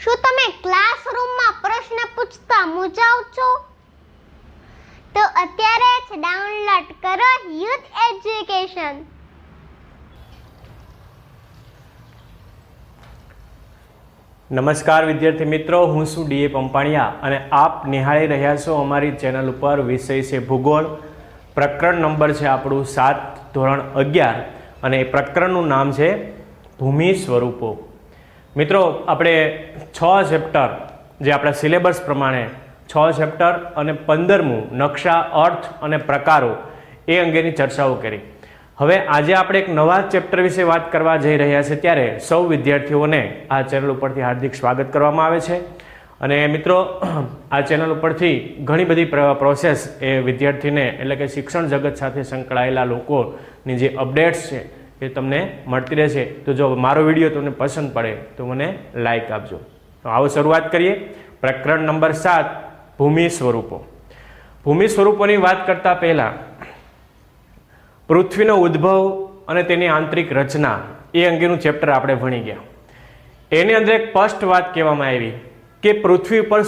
શું તમે ક્લાસરૂમમાં પ્રશ્ન પૂછતા મૂંઝાવ છો? તો અત્યારે જ ડાઉનલોડ કરો યુથ એજ્યુકેશન. નમસ્કાર વિદ્યાર્થી મિત્રો, હું છું ડીએ પંપાણિયા અને આપ નિહાળી રહ્યા છો અમારી ચેનલ ઉપર. વિષય છે ભૂગોળ. પ્રકરણ નંબર છે આપણું 7 ધોરણ 11 અને એ પ્રકરણનું નામ છે ભૂમિ સ્વરૂપો. મિત્રો, આપણે 6 ચેપ્ટર જે આપણા સિલેબસ પ્રમાણે 6 ચેપ્ટર અને 15મું નકશા, અર્થ અને પ્રકારો એ અંગેની ચર્ચાઓ કરી. હવે આજે આપણે એક નવા ચેપ્ટર વિશે વાત કરવા જઈ રહ્યા છે, ત્યારે સૌ વિદ્યાર્થીઓને આ ચેનલ ઉપરથી હાર્દિક સ્વાગત કરવામાં આવે છે. અને મિત્રો, આ ચેનલ ઉપરથી ઘણી બધી પ્રોસેસ એ વિદ્યાર્થીને એટલે કે શિક્ષણ જગત સાથે સંકળાયેલા લોકોની જે અપડેટ્સ છે એ તમને મળતી રહેશે. તો જો મારો વિડીયો તમને પસંદ પડે તો મને લાઈક આપજો. તો આવો શરૂઆત કરીએ. પ્રકરણ નંબર 7 ભૂમિ સ્વરૂપો. ભૂમિ સ્વરૂપોની વાત કરતા પહેલા પૃથ્વીનો ઉદ્ભવ અને તેની આંતરિક રચના એ અંગેનું ચેપ્ટર આપણે ભણી ગયા. એની અંદર એક સ્પષ્ટ વાત કહેવામાં આવી કે પૃથ્વી પર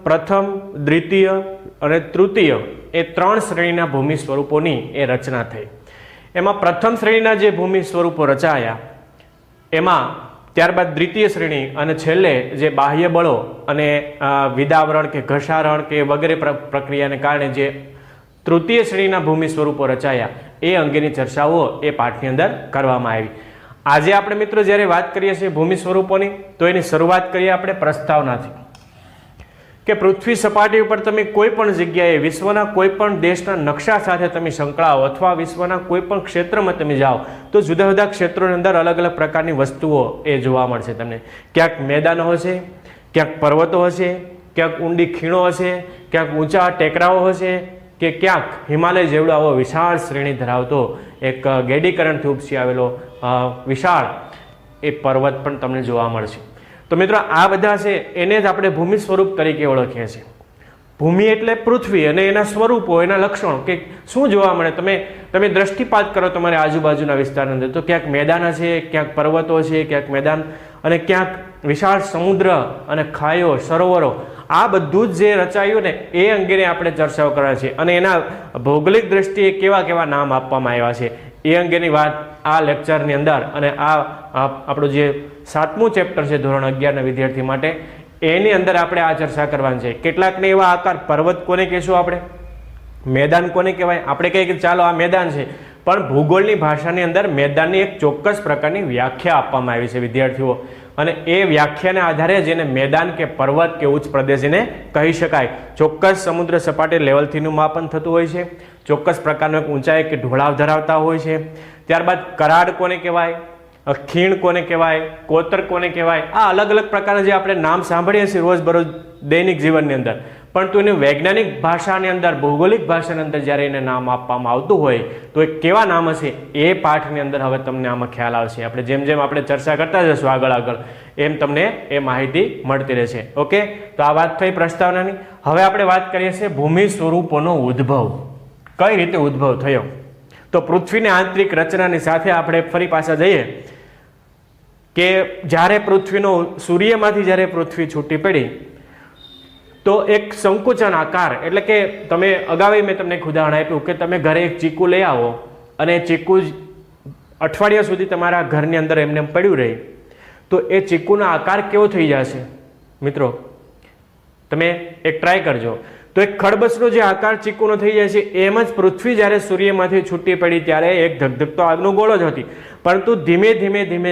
પ્રથમ, દ્વિતીય અને તૃતીય એ 3 શ્રેણીના ભૂમિ સ્વરૂપોની એ રચના થઈ. એમાં પ્રથમ શ્રેણીના જે ભૂમિ સ્વરૂપો રચાયા એમાં ત્યારબાદ દ્વિતીય શ્રેણી અને છેલ્લે જે બાહ્ય બળો અને વિદાવરણ કે ઘસારણ કે વગેરે પ્રક્રિયાને કારણે જે તૃતીય શ્રેણીના ભૂમિ સ્વરૂપો રચાયા એ અંગેની ચર્ચાઓ એ પાઠની અંદર કરવામાં આવી. આજે આપણે મિત્રો જ્યારે વાત કરીએ છીએ ભૂમિ સ્વરૂપોની, તો એની શરૂઆત કરીએ આપણે પ્રસ્તાવનાથી કે પૃથ્વી સપાટી ઉપર તમે કોઈ પણ જગ્યાએ વિશ્વના કોઈ પણ દેશના નકશા સાથે તમે સંકળાઓ અથવા વિશ્વના કોઈ પણ ક્ષેત્રમાં તમે જાઓ તો જુદા જુદા ક્ષેત્રોની અંદર અલગ અલગ પ્રકારની વસ્તુઓ એ જોવા મળશે તમને. ક્યાંક મેદાનો હશે, ક્યાંક પર્વતો હશે, ક્યાંક ઊંડી ખીણો હશે, ક્યાંક ઊંચા ટેકરાઓ હશે કે ક્યાંક હિમાલય જેવડો આવો વિશાળ શ્રેણી ધરાવતો એક ગેડીકરણથી ઉપસી આવેલો વિશાળ એ પર્વત પણ તમને જોવા મળશે. તો મિત્રો, આ બધા છે એને જ આપણે ભૂમિ સ્વરૂપ તરીકે ઓળખીએ છીએ. ભૂમિ એટલે પૃથ્વી અને એના સ્વરૂપો, એના લક્ષણો કે શું જોવા મળે. તમે દ્રષ્ટિપાત કરો તમારી આજુબાજુના વિસ્તારની અંદર તો ક્યાંક મેદાન હશે, ક્યાંક પર્વતો છે, ક્યાંક મેદાન અને ક્યાંક વિશાળ સમુદ્ર અને ખાઈઓ, સરોવરો. આ બધું જ જે રચાયું ને એ અંગેની આપણે ચર્ચાઓ કરવા છે અને એના ભૌગોલિક દ્રષ્ટિએ કેવા કેવા નામ આપવામાં આવ્યા છે એ અંગેની વાત આ લેક્ચરની અંદર અને આ આપણું જે 7મું ચેપ્ટર છે ધોરણ 11ના વિદ્યાર્થી માટે, એની અંદર આપણે આ ચર્ચા કરવાની છે. કેટલાકને એવા આકાર, પર્વત કોને કહેશું આપણે, મેદાન કોને કહેવાય. આપણે કહીએ કે ચાલો આ મેદાન છે, પણ ભૂગોળની ભાષાની અંદર મેદાનની એક ચોક્કસ પ્રકારની વ્યાખ્યા આપવામાં આવી છે વિદ્યાર્થીઓ, અને એ વ્યાખ્યાને આધારે જેને મેદાન કે પર્વત કે ઉચ્ચ પ્રદેશ એને કહી શકાય. ચોક્કસ સમુદ્ર સપાટી લેવલથીનું માપન થતું હોય છે, ચોક્કસ પ્રકારનો એક ઊંચાઈ કે ઢોળાવ ધરાવતા હોય છે. ત્યારબાદ કરાડ કોને કહેવાય, ખીણ કોને કહેવાય, કોતર કોને કહેવાય. આ અલગ અલગ પ્રકારના જે આપણે નામ સાંભળીએ છીએ રોજબરોજ દૈનિક જીવનની અંદર, પરંતુ એને વૈજ્ઞાનિક ભાષાની અંદર, ભૌગોલિક ભાષાની અંદર જ્યારે એને નામ આપવામાં આવતું હોય તો એ કેવા નામ હશે એ પાઠની અંદર હવે તમને આમાં ખ્યાલ આવશે. આપણે જેમ જેમ આપણે ચર્ચા કરતા જશું આગળ એમ તમને એ માહિતી મળતી રહેશે. ઓકે, તો આ વાત થઈ પ્રસ્તાવનાની. હવે આપણે વાત કરીએ છીએ ભૂમિ સ્વરૂપોનો ઉદ્ભવ. કઈ રીતે ઉદ્ભવ થયો? તો પૃથ્વીની આંતરિક રચનાની સાથે આપણે ફરી પાછા જઈએ કે જ્યારે સૂર્યમાંથી જ્યારે પૃથ્વી છૂટી પડી તો એક સંકુચન આકાર, એટલે કે તમે અગાઉ મેં તમને એક ઉદાહરણ આપ્યું કે તમે ઘરે એક ચીકુ લઈ આવો અને ચીકુ અઠવાડિયા સુધી તમારા ઘરની અંદર એમને પડ્યું રહે તો એ ચીકુનો આકાર કેવો થઈ જશે મિત્રો? તમે એક ટ્રાય કરજો. તો એક ખડબસનો જે આકાર ચીકુનો થઈ જાય છે એમ જ પૃથ્વી જ્યારે સૂર્યમાંથી છૂટી પડી ત્યારે એક ધગધગતો આગનો ગોળો જ હતી, પરંતુ ધીમે ધીમે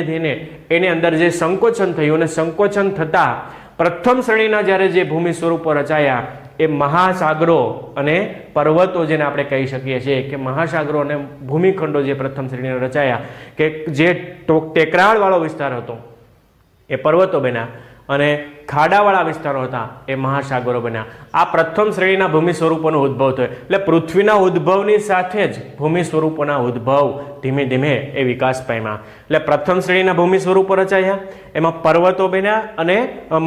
એની અંદર જે સંકોચન થયું અને સંકોચન થતાં પ્રથમ શ્રેણીના જ્યારે જે ભૂમિ સ્વરૂપો રચાયા એ મહાસાગરો અને પર્વતો, જેને આપણે કહી શકીએ છીએ કે મહાસાગરો અને ભૂમિખંડો જે પ્રથમ શ્રેણીના રચાયા, કે જે ટેકરાળવાળો વિસ્તાર હતો એ પર્વતો બન્યા અને ખાડાવાળા વિસ્તારો હતા એ મહાસાગરો બન્યા. આ પ્રથમ શ્રેણીના ભૂમિ સ્વરૂપોનો ઉદ્ભવ થયો. એટલે પૃથ્વીના ઉદ્ભવની સાથે જ ભૂમિ સ્વરૂપોના ઉદ્ભવ ધીમે ધીમે એ વિકાસ પામ્યા. એટલે પ્રથમ શ્રેણીના ભૂમિ સ્વરૂપો રચાયા, એમાં પર્વતો બન્યા અને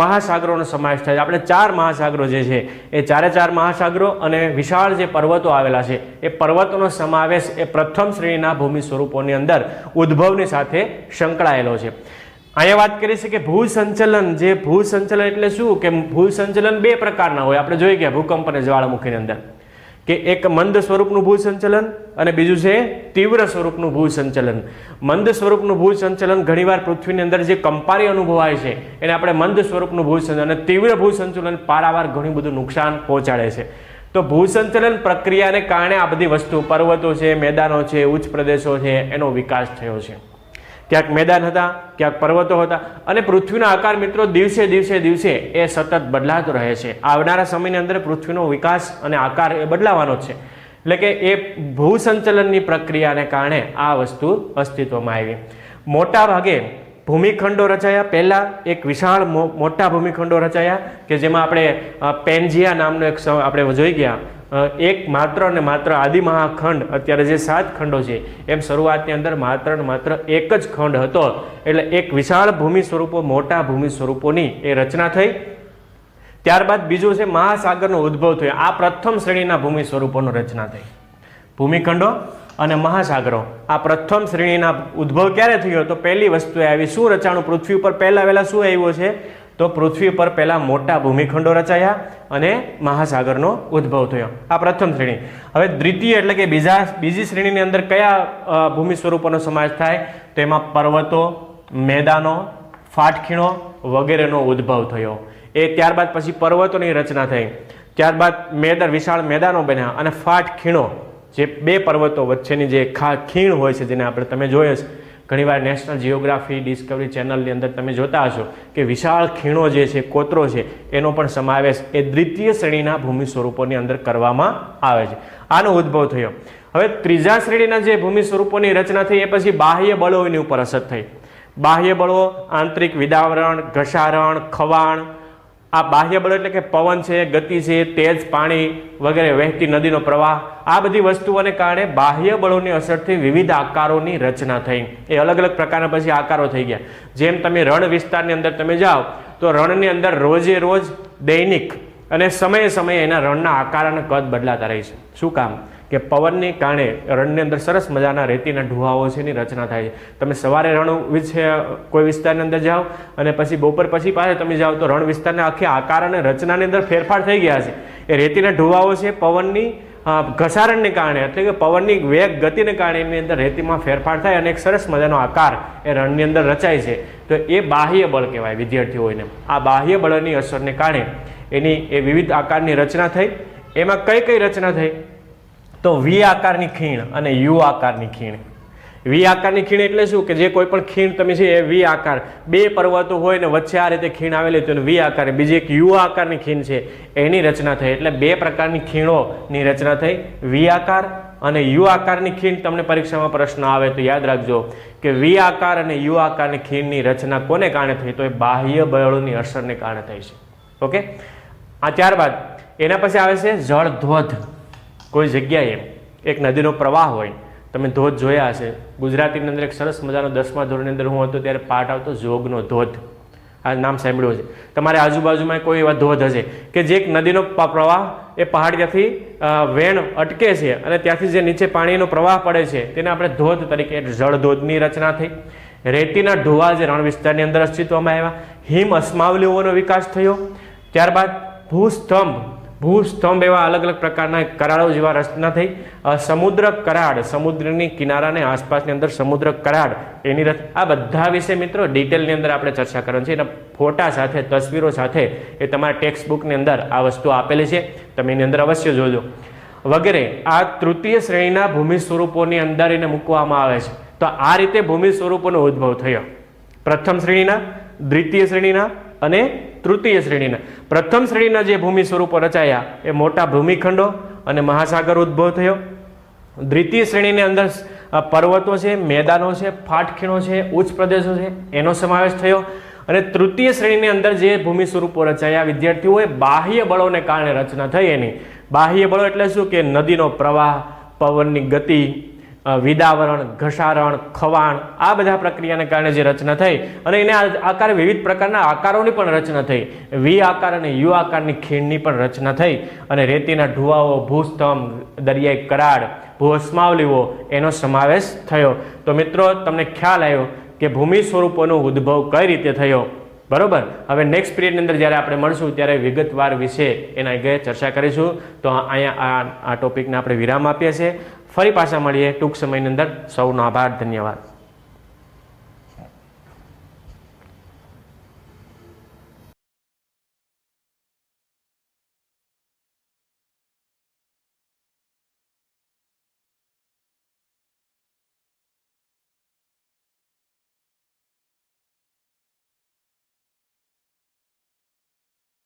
મહાસાગરોનો સમાવેશ થાય. આપણે 4 મહાસાગરો જે છે એ 4 મહાસાગરો અને વિશાળ જે પર્વતો આવેલા છે એ પર્વતોનો સમાવેશ એ પ્રથમ શ્રેણીના ભૂમિ સ્વરૂપોની અંદર ઉદ્ભવની સાથે સંકળાયેલો છે. અહીંયા વાત કરી છે કે ભૂસંચલન, જે ભૂસંચલન એટલે શું કે ભૂસંચલન બે પ્રકારના હોય. આપણે જોઈ ગયા ભૂકંપ અને જ્વાળામુખીની અંદર કે એક મંદ સ્વરૂપનું ભૂસંચલન અને બીજું છે તીવ્ર સ્વરૂપનું ભૂસંચલન. મંદ સ્વરૂપનું ભૂસંચલન ઘણીવાર પૃથ્વીની અંદર જે કંપારી અનુભવાય છે એને આપણે મંદ સ્વરૂપનું ભૂસંચલન, અને તીવ્ર ભૂસંચલન પારાવાર ઘણું બધું નુકસાન પહોંચાડે છે. તો ભૂસંચલન પ્રક્રિયાને કારણે આ બધી વસ્તુ, પર્વતો છે, મેદાનો છે, ઉચ્ચ પ્રદેશો છે, એનો વિકાસ થયો છે. ક્યાંક મેદાન હતા, ક્યાંક પર્વતો હતા, અને પૃથ્વીનો આકાર મિત્રો દિવસે દિવસે એ સતત બદલાતો રહે છે. આવનારા સમયની અંદર પૃથ્વીનો વિકાસ અને આકાર એ બદલાવાનો છે. એટલે કે એ ભૂસંચલનની પ્રક્રિયાને કારણે આ વસ્તુ અસ્તિત્વમાં આવી. મોટા ભાગે ભૂમિખંડો રચાયા. પહેલા એક વિશાળ મોટા ભૂમિખંડો રચાયા કે જેમાં આપણે પેન્જિયા નામનો એક આપણે જોઈ ગયા. એક માત્ર ને માત્ર આદિમહાખંડ, અત્યારે જે 7 ખંડો છે એમ શરૂઆતની અંદર માત્ર ને માત્ર એક જ ખંડ હતો. એટલે એક વિશાળ ભૂમિ સ્વરૂપો, મોટા ભૂમિ સ્વરૂપોની એ રચના થઈ. ત્યારબાદ બીજું છે મહાસાગરનો ઉદ્ભવ થયો. આ પ્રથમ શ્રેણીના ભૂમિ સ્વરૂપોનો રચના થઈ. ભૂમિખંડો અને મહાસાગરો, આ પ્રથમ શ્રેણીના ઉદ્ભવ ક્યારે થયો? તો પહેલી વસ્તુ આવી, શું રચાણું પૃથ્વી ઉપર પહેલા શું આવ્યું છે? તો પૃથ્વી પર પહેલા મોટા ભૂમિખંડો રચાયા અને મહાસાગરનો ઉદ્ભવ થયો. આ પ્રથમ શ્રેણી. હવે દ્વિતીય એટલે કે બીજી શ્રેણીની અંદર કયા ભૂમિ સ્વરૂપોનો સમાવેશ થાય? તો એમાં પર્વતો, મેદાનો, ફાટખીણો વગેરેનો ઉદ્ભવ થયો. એ ત્યારબાદ પછી પર્વતોની રચના થઈ. ત્યારબાદ વિશાળ મેદાનો બન્યા અને ફાટખીણો, જે બે પર્વતો વચ્ચેની જે ખીણ હોય છે, જેને આપણે તમે જોયો છે ઘણીવાર નેશનલ જિયોગ્રાફી ડિસ્કવરી ચેનલની અંદર તમે જોતા હશો કે વિશાળ ખીણો જે છે, કોતરો છે, એનો પણ સમાવેશ એ દ્વિતીય શ્રેણીના ભૂમિ સ્વરૂપોની અંદર કરવામાં આવે છે. આનો ઉદ્ભવ થયો. હવે ત્રીજા શ્રેણીના જે ભૂમિ સ્વરૂપોની રચના થઈ એ પછી બાહ્ય બળોની ઉપર અસર થઈ. બાહ્ય બળો, આંતરિક વિદાવરણ, ઘસારણ, ખવાણ. આ બાહ્ય બળો એટલે કે પવન છે, ગતિ છે, તેજ પાણી વગેરે, વહેતી નદીનો પ્રવાહ, આ બધી વસ્તુઓને કારણે બાહ્ય બળોની અસરથી વિવિધ આકારોની રચના થઈ. એ અલગ અલગ પ્રકારના પછી આકારો થઈ ગયા. જેમ તમે રણ વિસ્તારની અંદર તમે જાઓ તો રણની અંદર રોજે રોજ દૈનિક અને સમયે સમયે એના રણના આકાર અને કદ બદલાતા રહે છે. શું કામ? કે પવનને કારણે રણની અંદર સરસ મજાના રેતીના ઢુવાઓ છે એની રચના થાય છે. તમે સવારે રણ કોઈ વિસ્તારની અંદર જાઓ અને પછી બપોર પછી પાછા તમે જાઓ તો રણ વિસ્તારના આખી આકાર અને રચનાની અંદર ફેરફાર થઈ ગયા છે. એ રેતીના ઢુવાઓ છે પવનની ઘસારણને કારણે, એટલે કે પવનની વેગ ગતિને કારણે એની અંદર રેતીમાં ફેરફાર થાય અને એક સરસ મજાનો આકાર એ રણની અંદર રચાય છે. તો એ બાહ્ય બળ કહેવાય વિદ્યાર્થીઓને. આ બાહ્ય બળની અસરને કારણે એની એ વિવિધ આકારની રચના થઈ. એમાં કઈ રચના થઈ? તો વી આકારની ખીણ અને યુ આકારની ખીણ. વી આકારની ખીણ એટલે શું? કે જે કોઈ પણ ખીણ તમે છે એ વી આકાર, બે પર્વતો હોય ને વચ્ચે આ રીતે ખીણ આવેલી તો વી આકાર. બીજી એક યુ આકારની ખીણ છે એની રચના થઈ. એટલે બે પ્રકારની ખીણોની રચના થઈ, વી આકાર અને યુ આકારની ખીણ. તમને પરીક્ષામાં પ્રશ્ન આવે તો યાદ રાખજો કે વી આકાર અને યુ આકારની ખીણની રચના કોને કારણે થઈ? તો એ બાહ્ય બળોની અસરને કારણે થઈ છે. ઓકે. આ ત્યારબાદ એના પછી આવે છે જળધોધ. કોઈ જગ્યાએ એક નદીનો પ્રવાહ હોય, તમે ધોધ જોયા હશે. ગુજરાતીની અંદર એક સરસ મજાનો 10મા ધોરણની અંદર હું હતો ત્યારે પાઠ આવતો જોગનો ધોધ. આ નામ સાંભળ્યું છે. તમારે આજુબાજુમાં કોઈ એવા ધોધ હશે કે જે એક નદીનો પ્રવાહ એ પહાડ ત્યાંથી વેણ અટકે છે અને ત્યાંથી જે નીચે પાણીનો પ્રવાહ પડે છે તેને આપણે ધોધ તરીકે જળધોધની રચના થઈ. રેતીના ઢોવા જે રણ વિસ્તારની અંદર અસ્તિત્વમાં આવ્યા. હિમ અસ્માવલીઓનો વિકાસ થયો. ત્યારબાદ ભૂસ્તંભ એવા અલગ અલગ પ્રકારના કરાડો જેવા રચના થઈ. સમુદ્ર કરાડ, સમુદ્રની કિનારાને આસપાસની અંદર સમુદ્ર કરાડ એની આ બધા વિશે મિત્રો ડિટેલની અંદર આપણે ચર્ચા કરવાની છે. એના ફોટા સાથે, તસવીરો સાથે એ તમારા ટેક્સ્ટ બુકની અંદર આ વસ્તુ આપેલી છે, તમે એની અંદર અવશ્ય જોજો વગેરે. આ તૃતીય શ્રેણીના ભૂમિ સ્વરૂપોની અંદર એને મૂકવામાં આવે છે. તો આ રીતે ભૂમિ સ્વરૂપોનો ઉદ્ભવ થયો. પ્રથમ શ્રેણીના, દ્વિતીય શ્રેણીના અને તૃતીય શ્રેણીના. પ્રથમ શ્રેણીના જે ભૂમિ સ્વરૂપો રચાયા એ મોટા ભૂમિખંડો અને મહાસાગર ઉદ્ભવ થયો. દ્વિતીય શ્રેણીની અંદર પર્વતો છે, મેદાનો છે, ફાટખીણો છે, ઉચ્ચ પ્રદેશો છે, એનો સમાવેશ થયો. અને તૃતીય શ્રેણીની અંદર જે ભૂમિ સ્વરૂપો રચાયા વિદ્યાર્થીઓએ બાહ્ય બળોને કારણે રચના થઈ. એની બાહ્ય બળો એટલે શું? કે નદીનો પ્રવાહ, પવનની ગતિ, વિદાવરણ, ઘસારણ, ખવાણ, આ બધા પ્રક્રિયાને કારણે જે રચના થઈ અને એને આકારે વિવિધ પ્રકારના આકારોની પણ રચના થઈ. વી આકાર અને યુ આકારની ખીણની પણ રચના થઈ અને રેતીના ઢુવાઓ, ભૂસ્તંભ, દરિયાઈ કરાડ, ભૂઅસ્માવલીઓ એનો સમાવેશ થયો. તો મિત્રો તમને ખ્યાલ આવ્યો કે ભૂમિ સ્વરૂપોનો ઉદ્ભવ કઈ રીતે થયો. બરોબર. હવે નેક્સ્ટ પિરિયડની અંદર જ્યારે આપણે મળશું ત્યારે વિગતવાર વિશે એના આગળ ચર્ચા કરીશું. તો અહીંયા આ ટોપિકને આપણે વિરામ આપીએ છીએ. ફરી પાછા મળીએ ટૂંક સમયની અંદર. સૌનો આભાર, ધન્યવાદ.